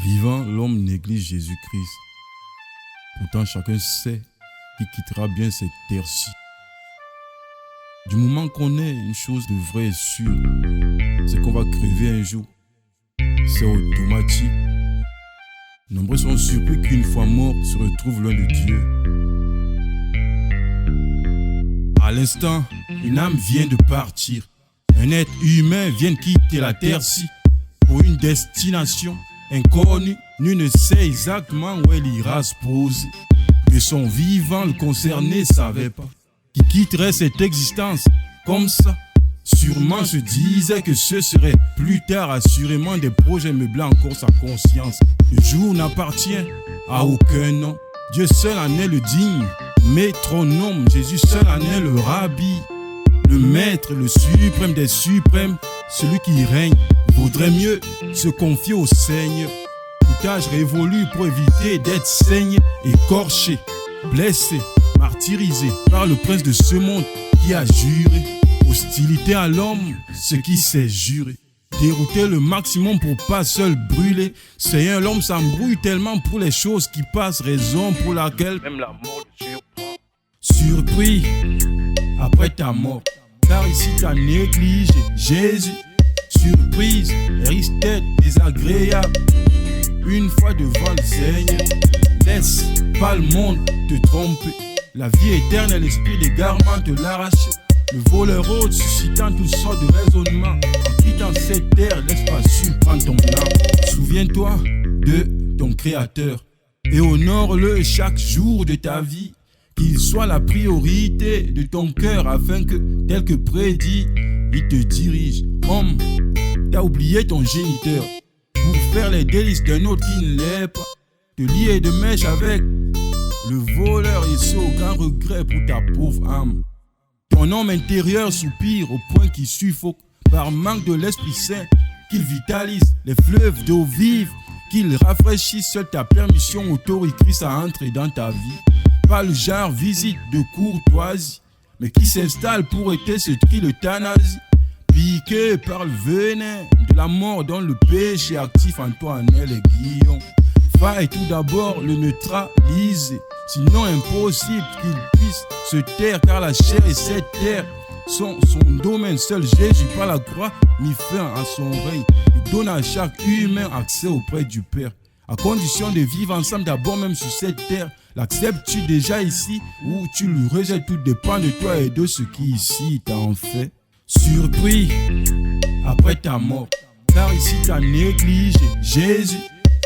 Vivant, l'homme néglige Jésus-Christ. Pourtant, chacun sait qu'il quittera bien cette terre-ci. Du moment qu'on est, une chose de vrai et sûre, c'est qu'on va crever un jour. C'est automatique. Nombreux sont surpris qu'une fois mort se retrouve loin de Dieu. À l'instant, une âme vient de partir. Un être humain vient de quitter la terre-ci pour une destination inconnue. Nul ne sait exactement où elle ira se poser. De son vivant, le concerné savait pas qu'il quitterait cette existence comme ça. Sûrement se disait que ce serait plus tard, assurément des projets meublant encore sa conscience. Le jour n'appartient à aucun homme. Dieu seul en est le digne métronome. Jésus seul en est le rabbi, le maître, le suprême des suprêmes, celui qui règne. Vaudrait mieux se confier au Seigneur. Tout âge révolu pour éviter d'être saigné, écorché, blessé, martyrisé par le prince de ce monde qui a juré hostilité à l'homme, ce qui s'est juré. Dérouter le maximum pour pas seul brûler. Seigneur, l'homme s'embrouille tellement pour les choses qui passent, raison pour laquelle même la mort le surprend. Surpris après ta mort, car ici t'as négligé Jésus. Surprise, risque d'être désagréable. Une fois devant le Seigneur, laisse pas le monde te tromper. La vie éternelle, l'esprit d'égarement te l'arracher. Le voleur rôde suscitant toutes sortes de raisonnements. En quittant cette terre, laisse pas surprendre ton âme. Souviens-toi de ton Créateur et honore-le chaque jour de ta vie. Qu'il soit la priorité de ton cœur afin que, tel que prédit, il te dirige. Homme, t'as oublié ton géniteur pour faire les délices d'un autre qui ne l'est pas. Te lier de mèche avec le voleur et ce aucun regret pour ta pauvre âme. Ton homme intérieur soupire au point qu'il suffoque par manque de l'Esprit Saint, qu'il vitalise les fleuves d'eau vive, qu'il rafraîchit. Seule ta permission autorise Christ à entrer dans ta vie. Pas le genre visite de courtoisie, mais qui s'installe pour être ce qui l'euthanasie. Piqué par le venin de la mort dont le péché actif en toi en est l'aiguillon. Faille tout d'abord le neutraliser, sinon impossible qu'il puisse se taire, car la chair et cette terre sont son domaine. Seul Jésus par la croix mit fin à son règne et donne à chaque humain accès auprès du Père, à condition de vivre ensemble d'abord même sur cette terre. L'acceptes-tu déjà ici ou tu le rejettes? Tout dépend de toi et de ce qui ici t'en fait. Surpris après ta mort, car ici t'as négligé Jésus.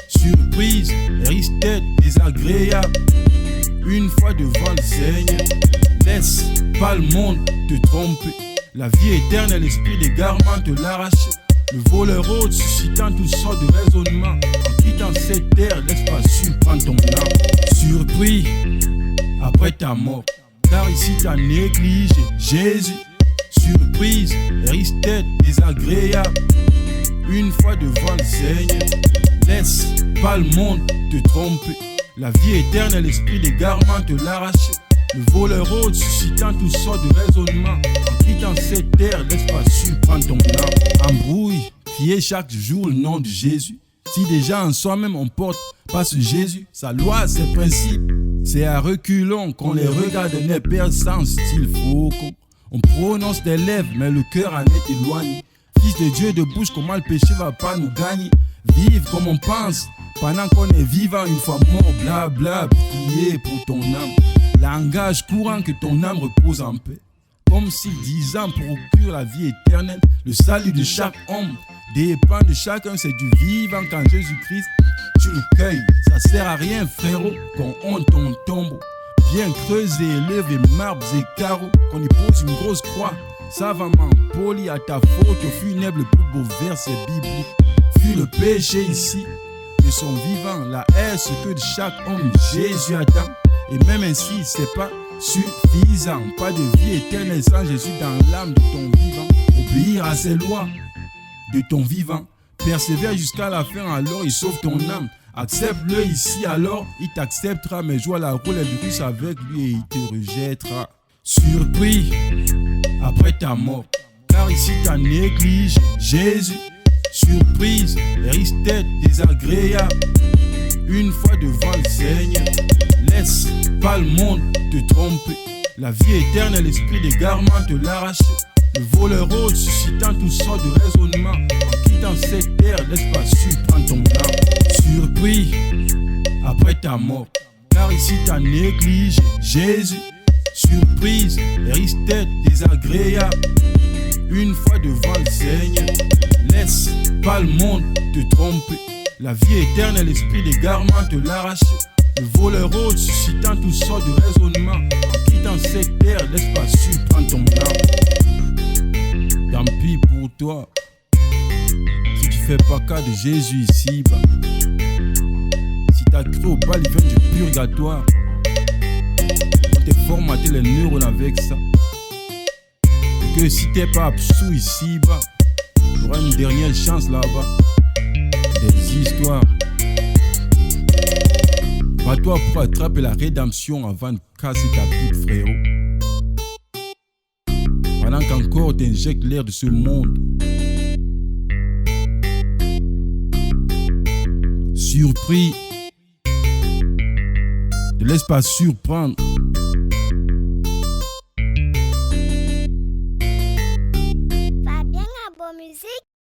Surprise, risque d'être désagréable. Une fois devant le Seigneur, laisse pas le monde te tromper. La vie éternelle, l'esprit d'égarement te l'arracher. Le voleur rôde suscitant toutes sortes de raisonnements. En quittant cette terre, laisse pas surprendre ton âme. Surpris après ta mort, car ici t'as négligé Jésus. Surprise, risque d'être désagréable. Une fois devant le Seigneur, laisse pas le monde te tromper. La vie éternelle, l'esprit d'égarement te l'arracher. Le voleur rôde suscitant toutes sortes de raisonnements. En quittant cette terre, laisse pas surprendre ton âme. Embrouille, crier chaque jour le nom de Jésus. Si déjà en soi-même on porte pas ce Jésus, sa loi, ses principes, c'est à reculons qu'on les regarde n'est perçant style faucon. On prononce des lèvres, mais le cœur en est éloigné. Fils de Dieu de bouche, comment le péché va pas nous gagner? Vivre comme on pense, pendant qu'on est vivant une fois mort, blabla, prier pour ton âme. Langage courant que ton âme repose en paix. Comme si 10 ans procurent la vie éternelle. Le salut de chaque homme dépend de chacun, c'est du vivant quand Jésus-Christ tu le cueilles. Ça sert à rien frérot qu'on honte ton tombeau. Bien creusé, élevé, marbres et carreaux, qu'on y pose une grosse croix, savamment poli à ta faute, au funèbre le plus beau verset biblique. Fut le péché ici, de son vivant, la haine, ce que de chaque homme Jésus attend. Et même ainsi, c'est pas suffisant. Pas de vie éternelle sans Jésus dans l'âme de ton vivant. Obéir à ses lois de ton vivant. Persévère jusqu'à la fin, alors il sauve ton âme. Accepte-le ici, alors il t'acceptera, mais joue à la roulette russe avec lui et il te rejettera. Surpris après ta mort, car ici t'as négligé Jésus. Surprise, risque-tête désagréable. Une fois devant le Seigneur, laisse pas le monde te tromper. La vie éternelle, l'esprit d'égarement te l'arracher. Le voleur rôde, suscitant toutes sortes de raisonnements. En quittant cette terre, laisse pas surprendre ton âme. Surpris après ta mort, car ici t'as négligé Jésus. Surprise, risque-tête désagréable. Une fois devant le Seigneur, laisse pas le monde te tromper. La vie éternelle, l'esprit d'égarement te l'arracher. Le voleur rôde, suscitant toutes sortes de raisonnements. En quittant cette terre, laisse pas surprendre ton âme. Tant pis pour toi, si tu fais pas cas de Jésus ici-bas. Si t'as cru au bas-livin du purgatoire, on t'a formaté les neurones avec ça. Et que si t'es pas absous ici-bas, tu auras une dernière chance là-bas. Des histoires. Va-toi pour attraper la rédemption avant de casser ta pipe, frérot. Pendant qu'encore t'injectes l'air de ce monde. Surpris. Ne laisse pas surprendre.